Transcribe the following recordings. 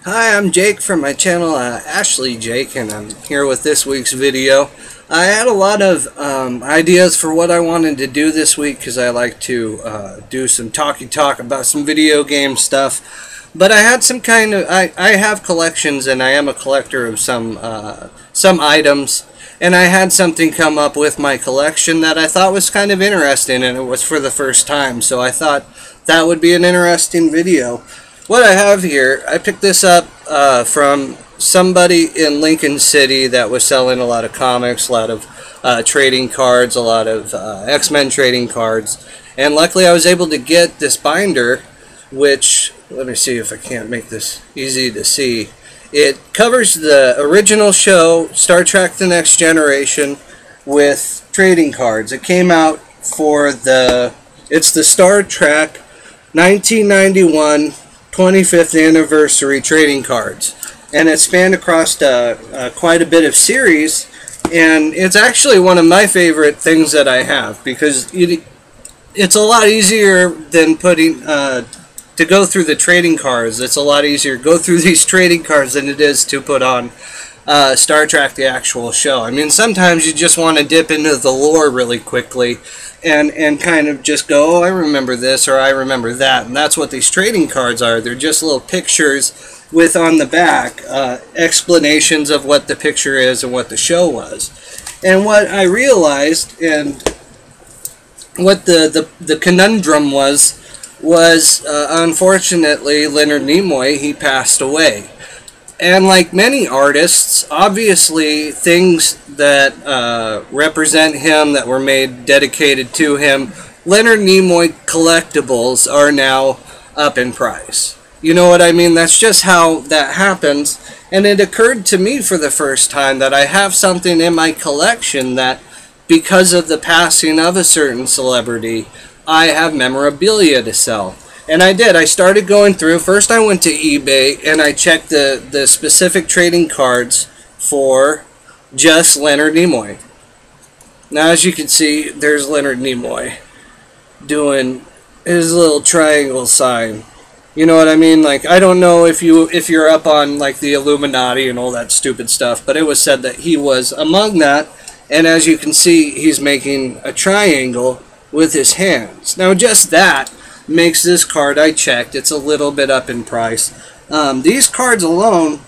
Hi, I'm Jake from my channel, Ashley Jake, and I'm here with this week's video. I had a lot of ideas for what I wanted to do this week because I like to do some talk about some video game stuff. But I had some I have collections, and I am a collector of some items, and I had something come up with my collection that I thought was kind of interesting, and it was for the first time, so I thought that would be an interesting video. What I have here, I picked this up from somebody in Lincoln City that was selling a lot of comics, a lot of trading cards, a lot of X-Men trading cards, and luckily I was able to get this binder, which, let me see if I can't make this easy to see. It covers the original show, Star Trek The Next Generation, with trading cards. It came out for it's the Star Trek 1991 25th anniversary trading cards, and it spanned across quite a bit of series, and it's actually one of my favorite things that I have because it's a lot easier than to go through the trading cards. It's a lot easier to go through these trading cards than it is to put on Star Trek the actual show. I mean, sometimes you just want to dip into the lore really quickly and kind of just go, oh, I remember this or I remember that, and that's what these trading cards are. They're just little pictures with on the back explanations of what the picture is and what the show was. And what I realized, and what the conundrum was unfortunately Leonard Nimoy, he passed away. And like many artists, obviously things that represent him, that were made dedicated to him, Leonard Nimoy collectibles are now up in price. You know what I mean? That's just how that happens. And it occurred to me for the first time that I have something in my collection that, because of the passing of a certain celebrity, I have memorabilia to sell. And I did. I started going through. First I went to eBay and I checked the specific trading cards for just Leonard Nimoy. Now, as you can see, there's Leonard Nimoy doing his little triangle sign. You know what I mean? Like, I don't know if you're up on like the Illuminati and all that stupid stuff, but it was said that he was among that. And as you can see, he's making a triangle with his hands. Now, just that makes this card, I checked, it's a little bit up in price. These cards alone,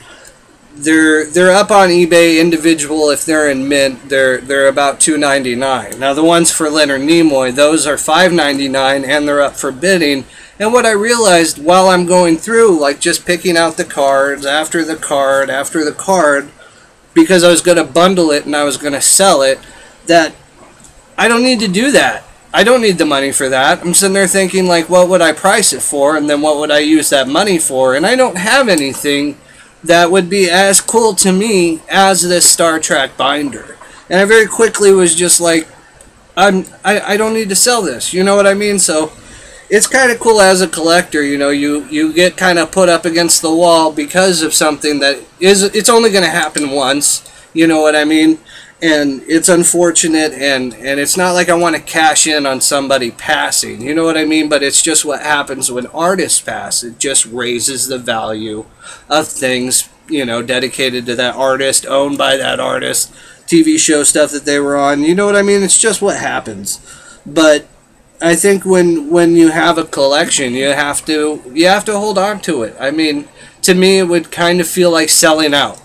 they're up on eBay individual. If they're in mint, they're about $2.99. Now the ones for Leonard Nimoy, those are $5.99, and they're up for bidding. And what I realized while I'm going through, like just picking out the cards after the card after the card, because I was going to bundle it and I was going to sell it, that I don't need to do that. I don't need the money for that. I'm sitting there thinking, like, what would I price it for, and then what would I use that money for? And I don't have anything that would be as cool to me as this Star Trek binder. And I very quickly was just like, I don't need to sell this. You know what I mean? So it's kind of cool as a collector. You know, you get kind of put up against the wall because of something that it's only going to happen once. You know what I mean? And it's unfortunate, and it's not like I want to cash in on somebody passing, you know what I mean? But it's just what happens when artists pass. It just raises the value of things, you know, dedicated to that artist, owned by that artist, TV show stuff that they were on, you know what I mean? It's just what happens. But I think when you have a collection, you have to hold on to it. I mean, to me, it would kind of feel like selling out.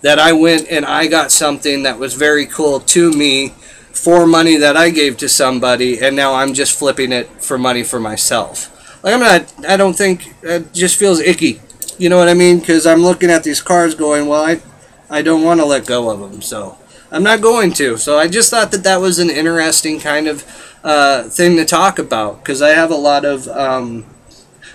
That I went and I got something that was very cool to me for money that I gave to somebody, and now I'm just flipping it for money for myself. Like, I don't think, it just feels icky. You know what I mean? Because I'm looking at these cards going, well, I don't want to let go of them, so I'm not going to. So I just thought that was an interesting kind of thing to talk about, because I have a lot of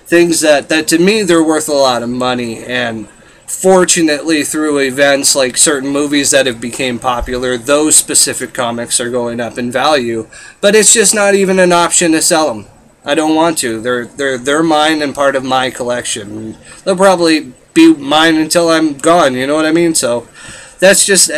things that to me, they're worth a lot of money, and fortunately, through events like certain movies that have become popular, those specific comics are going up in value. But it's just not even an option to sell them. I don't want to. They're mine and part of my collection. They'll probably be mine until I'm gone. You know what I mean? So that's just,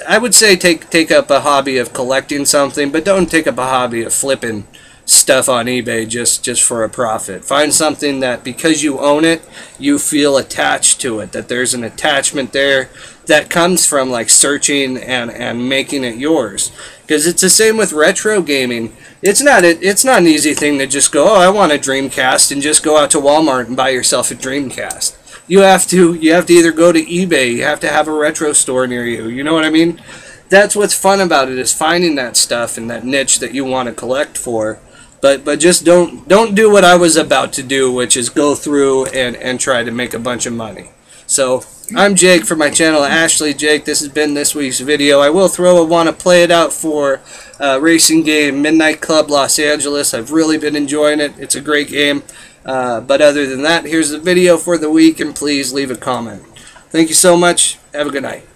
I would say take up a hobby of collecting something, but don't take up a hobby of flipping stuff on eBay just for a profit. Find something that because you own it, you feel attached to it, that there's an attachment there that comes from like searching and making it yours. Because it's the same with retro gaming. It's not an easy thing to just go, oh, I want a Dreamcast, and just go out to Walmart and buy yourself a Dreamcast. You have to either go to eBay, you have to have a retro store near you. You know what I mean? That's what's fun about it, is finding that stuff and that niche that you want to collect for. But just don't do what I was about to do, which is go through and try to make a bunch of money. So I'm Jake from my channel, Ashley Jake. This has been this week's video. I will throw a want to play it out for racing game Midnight Club Los Angeles. I've really been enjoying it. It's a great game. But other than that, here's the video for the week, and please leave a comment. Thank you so much. Have a good night.